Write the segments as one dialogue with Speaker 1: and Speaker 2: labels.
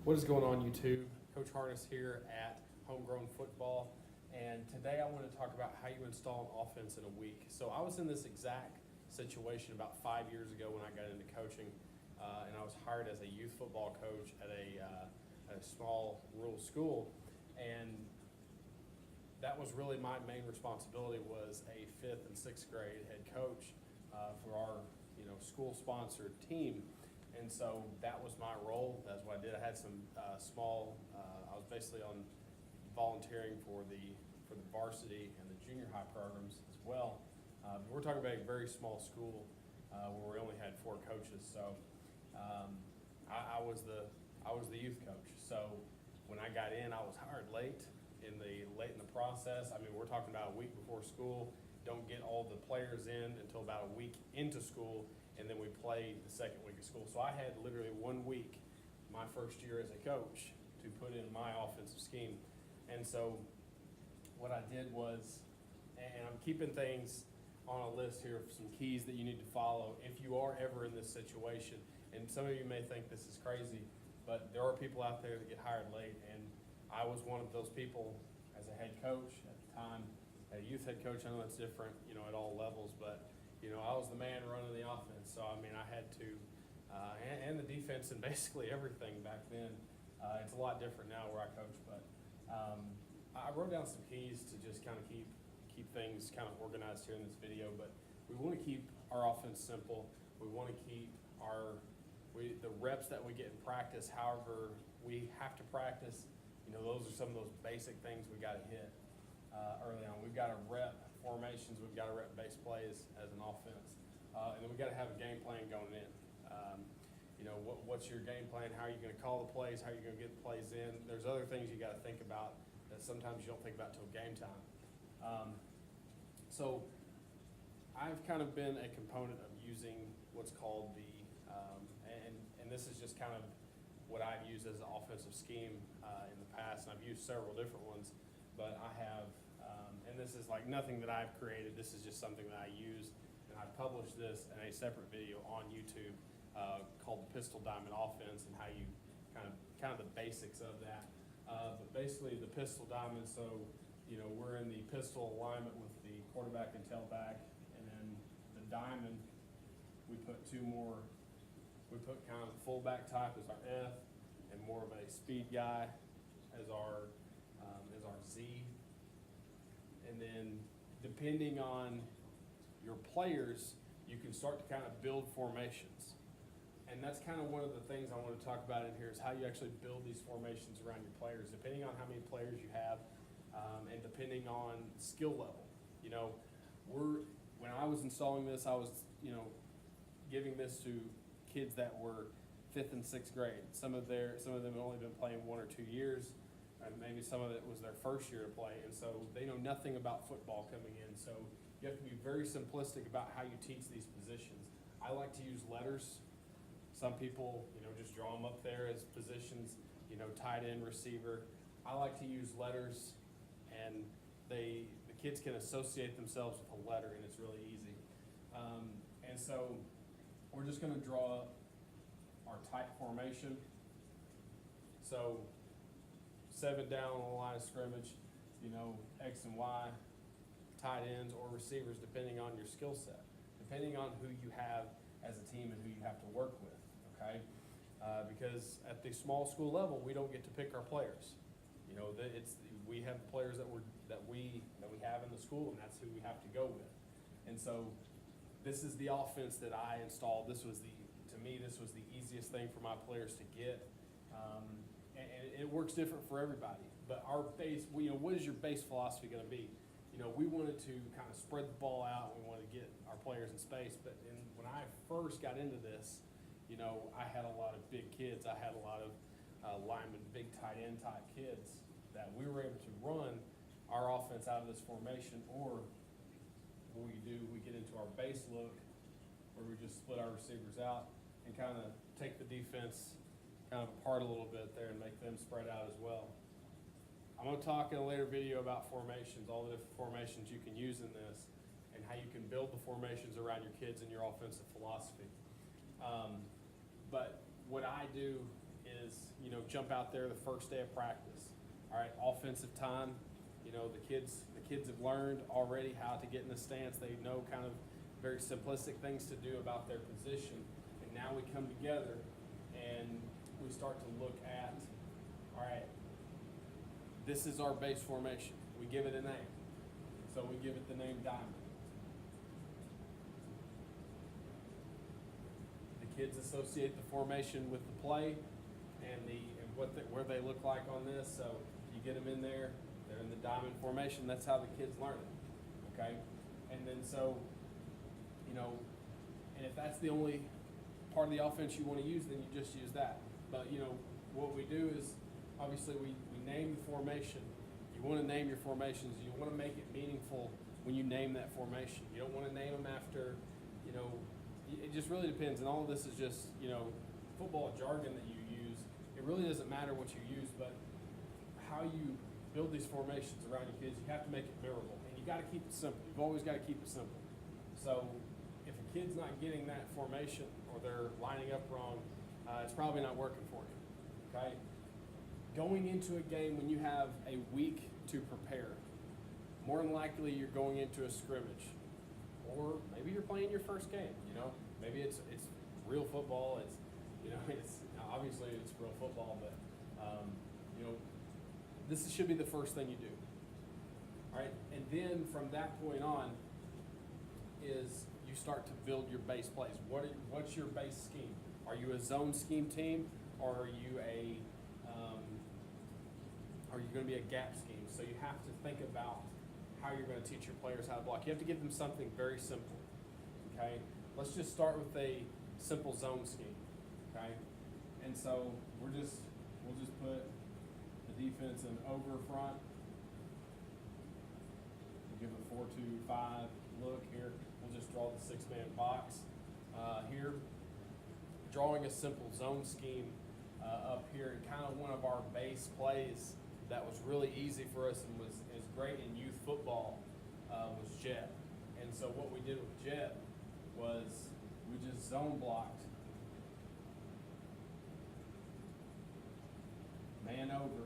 Speaker 1: What is going on, YouTube? Coach Harness here at Homegrown Football, and today I want to talk about how you install an offense in a week. So I was in this exact situation about 5 years ago when I got into coaching, and I was hired as a youth football coach at a small rural school, and that was really my main responsibility, was a 5th and 6th grade head coach for our school-sponsored team. And so that was my role. That's what I did. I had some I was basically on volunteering for the varsity and the junior high programs as well. But we're talking about a very small school where we only had 4 coaches. So I was the youth coach. So when I got in, I was hired late in the process. I mean, we're talking about a week before school. Don't get all the players in until about a week into school, and then we play the second week of school. So I had literally 1 week, my first year as a coach, to put in my offensive scheme. And so what I did was, and I'm keeping things on a list here of some keys that you need to follow if you are ever in this situation. And some of you may think this is crazy, but there are people out there that get hired late, and I was one of those people as a head coach at the time. A youth head coach, I know it's different, at all levels, but I was the man running the offense. So I mean, I had to, and the defense and basically everything back then. It's a lot different now where I coach, but I wrote down some keys to just kind of keep things kind of organized here in this video. But we want to keep our offense simple. We want to keep the reps that we get in practice. However, we have to practice. Those are some of those basic things we got to hit early on. We've got to rep formations. We've got to rep base plays as an offense, and then we got to have a game plan going in. What's your game plan? How are you going to call the plays? How are you going to get the plays in? There's other things you got to think about that sometimes you don't think about till game time. So I've kind of been a component of using what's called and this is just kind of what I've used as an offensive scheme in the past, and I've used several different ones, but I have, and this is like nothing that I've created. This is just something that I use, and I published this in a separate video on YouTube called the Pistol Diamond Offense, and how you kind of the basics of that. But basically, the pistol diamond. So we're in the pistol alignment with the quarterback and tailback, and then the diamond, we put 2 more. We put kind of the fullback type as our F, and more of a speed guy as our Z. And then depending on your players, you can start to kind of build formations. And that's kind of one of the things I want to talk about in here, is how you actually build these formations around your players, depending on how many players you have, and depending on skill level. When I was installing this, I was giving this to kids that were 5th and 6th grade. Some of them have only been playing 1 or 2 years, and maybe some of it was their first year to play, and so they know nothing about football coming in. So you have to be very simplistic about how you teach these positions. I like to use letters. Some people, just draw them up there as positions, tight end, receiver. I like to use letters, and the kids can associate themselves with a letter, and it's really easy. And so we're just going to draw up our tight formation. So 7 down on the line of scrimmage, X and Y, tight ends or receivers, depending on your skill set, depending on who you have as a team and who you have to work with. Okay, because at the small school level, we don't get to pick our players. We have players that we have in the school, and that's who we have to go with. And so this is the offense that I installed. To me, this was the easiest thing for my players to get, and it works different for everybody. But our base, what is your base philosophy going to be? We wanted to kind of spread the ball out. We wanted to get our players in space. But when I first got into this, I had a lot of big kids. I had a lot of linemen, big tight end type kids that we were able to run our offense out of this formation. Or what we do, we get into our base look, where we just split our receivers out and kind of take the defense kind of apart a little bit there and make them spread out as well. I'm going to talk in a later video about formations, all the different formations you can use in this, and how you can build the formations around your kids and your offensive philosophy. But what I do is, jump out there the first day of practice. All right, offensive time, the kids have learned already how to get in the stance. They know kind of very simplistic things to do about their position. And now we come together and we start to look at, all right, this is our base formation. We give it a name. So we give it the name diamond. The kids associate the formation with the play and where they look like on this. So you get them in there, they're in the diamond formation. That's how the kids learn it. Okay? And then so, and if that's the only part of the offense you want to use, then you just use that. But what we do is obviously we name the formation. You want to name your formations. You want to make it meaningful when you name that formation. You don't want to name them after, it just really depends. And all of this is just, football jargon that you use. It really doesn't matter what you use, but how you build these formations around your kids, you have to make it memorable. And you got to keep it simple. You've always got to keep it simple. So if a kid's not getting that formation or they're lining up wrong, it's probably not working for you. Okay? Going into a game when you have a week to prepare, more than likely you're going into a scrimmage, or maybe you're playing your first game. Maybe it's real football. It's obviously it's real football, but this should be the first thing you do. All right, and then from that point on is you start to build your base plays. What's your base scheme? Are you a zone scheme team, or are you going to be a gap scheme? So you have to think about how you're going to teach your players how to block. You have to give them something very simple. Okay, let's just start with a simple zone scheme. Okay, and so we'll just put the defense in over front. We'll give a 4-2-5 look here. We'll just draw the 6-man box here. Drawing a simple zone scheme up here, and kind of one of our base plays that was really easy for us and is great in youth football was jet. And so what we did with jet was we just zone blocked, man over,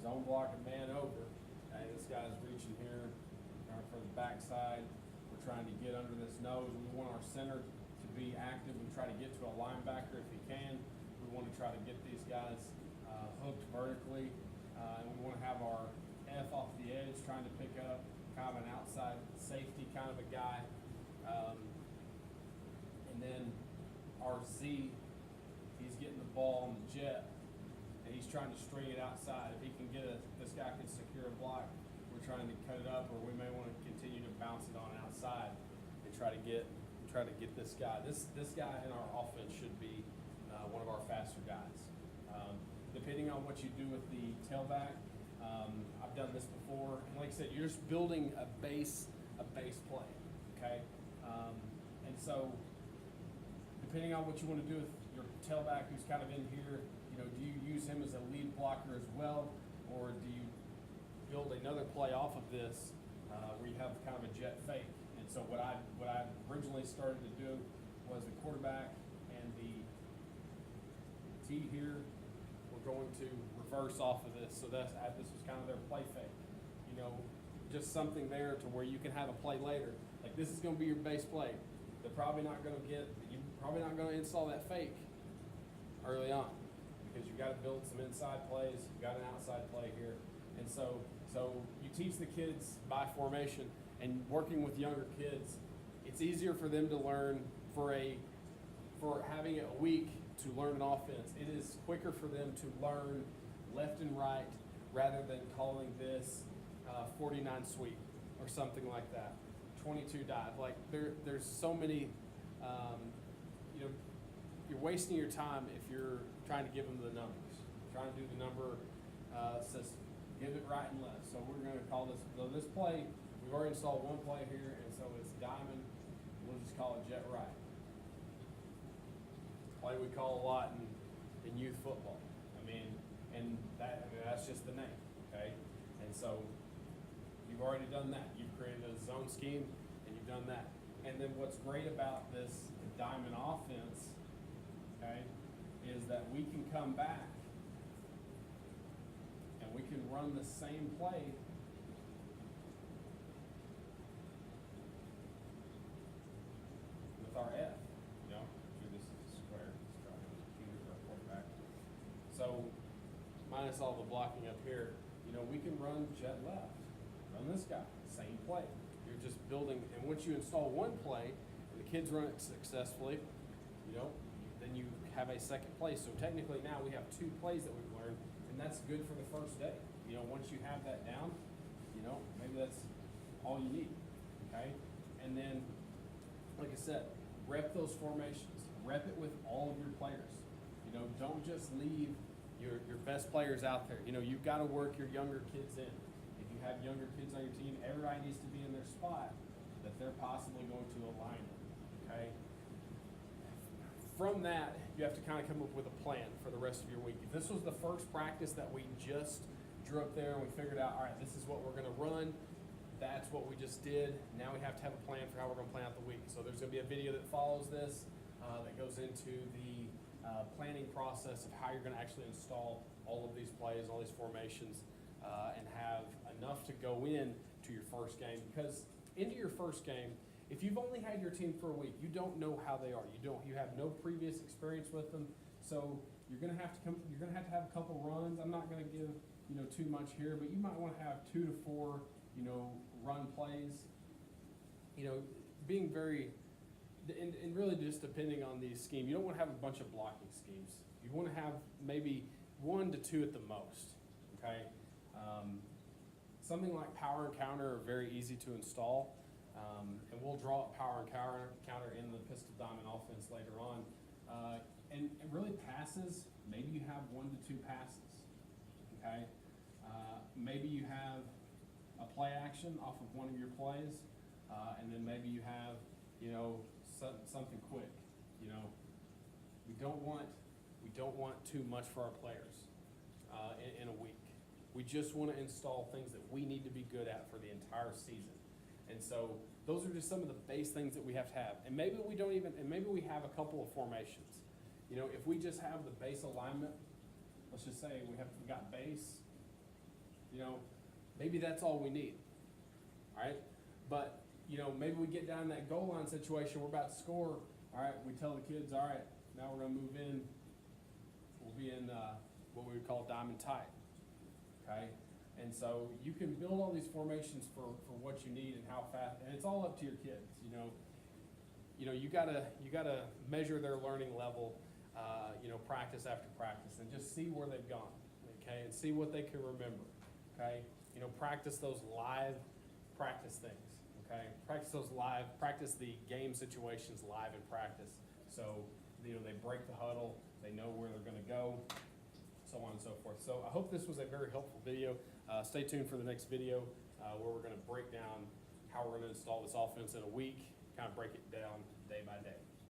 Speaker 1: zone block and man over. Okay, this guy's reaching here for the backside. We're trying to get under this nose. We want our center to be active and try to get to a linebacker if he can. We want to try to get these guys hooked vertically, and we want to have our F off the edge trying to pick up kind of an outside safety kind of a guy. And then our Z, he's getting the ball on the jet, and he's trying to string it outside. If he can this guy can secure a block, we're trying to cut it up, or we may want to continue to bounce it on outside and try to get this guy. This guy in our offense should be one of our faster guys. Depending on what you do with the tailback, I've done this before, and like I said, you're just building a base play, okay? And so, depending on what you want to do with your tailback who's kind of in here, do you use him as a lead blocker as well, or do you build another play off of this where you have kind of a jet fake? And so what I originally started to do was the quarterback and the T here were going to reverse off of this. So this was kind of their play fake. Just something there to where you can have a play later. Like this is going to be your base play. You're probably not going to install that fake early on because you've got to build some inside plays. You've got an outside play here. And so you teach the kids by formation, and working with younger kids, it's easier for them to learn for having a week to learn an offense. It is quicker for them to learn left and right rather than calling this 49 sweep or something like that, 22 dive. Like there's so many, you're wasting your time if you're trying to give them the numbers, trying to do the number system. Give it right and left. So we're going to call this play, we've already installed one play here, and so it's diamond. We'll just call it jet right. Play we call a lot in youth football. That's just the name, okay? And so you've already done that. You've created a zone scheme, and you've done that. And then what's great about the diamond offense okay, is that we can come back and we can run the same play with our F, you know, do this as a square, let's try to computer for a quarterback. So, minus all the blocking up here, you know, we can run jet left, run this guy, same play. You're just building, and once you install one play, and the kids run it successfully, you know, then you have a second play. So technically now we have 2 plays that we've learned, and that's good for the first day. You know, once you have that down, you know, maybe that's all you need, okay? And then, like I said, rep those formations. Rep it with all of your players. You know, don't just leave your best players out there. You know, you've got to work your younger kids in. If you have younger kids on your team, everybody needs to be in their spot that they're possibly going to align with, okay? From that, you have to kind of come up with a plan for the rest of your week. If this was the first practice that we just drew up there and we figured out, all right, this is what we're going to run, that's what we just did. Now we have to have a plan for how we're going to plan out the week. So there's going to be a video that follows this that goes into the planning process of how you're going to actually install all of these plays, all these formations, and have enough to go in to your first game. Because into your first game, if you've only had your team for a week, you don't know how they are. You have no previous experience with them. So you're going to have to have a couple runs. I'm not going to give, you know, too much here, but you might want to have 2 to 4, you know, run plays. You know, being very, and really just depending on the scheme. You don't want to have a bunch of blocking schemes. You want to have maybe 1 to 2 at the most, okay? Something like power and counter are very easy to install. And we'll draw up power and counter in the pistol diamond offense later on. And really passes, maybe you have 1 to 2 passes, okay? Maybe you have a play action off of one of your plays, and then maybe you have, you know, something quick. You know, we don't want too much for our players in a week. We just want to install things that we need to be good at for the entire season. And so those are just some of the base things that we have to have. And maybe we don't even, and maybe we have a couple of formations. You know, if we just have the base alignment, let's just say we got base, you know, maybe that's all we need, all right? But, you know, maybe we get down in that goal line situation, we're about to score, all right, we tell the kids, all right, now we're gonna move in, we'll be in what we would call diamond tight, okay? And so you can build all these formations for what you need and how fast, and it's all up to your kids, you know. You gotta measure their learning level, you know, practice after practice, and just see where they've gone, okay, and see what they can remember, okay. You know, practice those live practice things, okay. Practice the game situations live in practice, so you know they break the huddle, they know where they're going to go, so on and so forth. So I hope this was a very helpful video. Stay tuned for the next video where we're going to break down how we're going to install this offense in a week, kind of break it down day by day.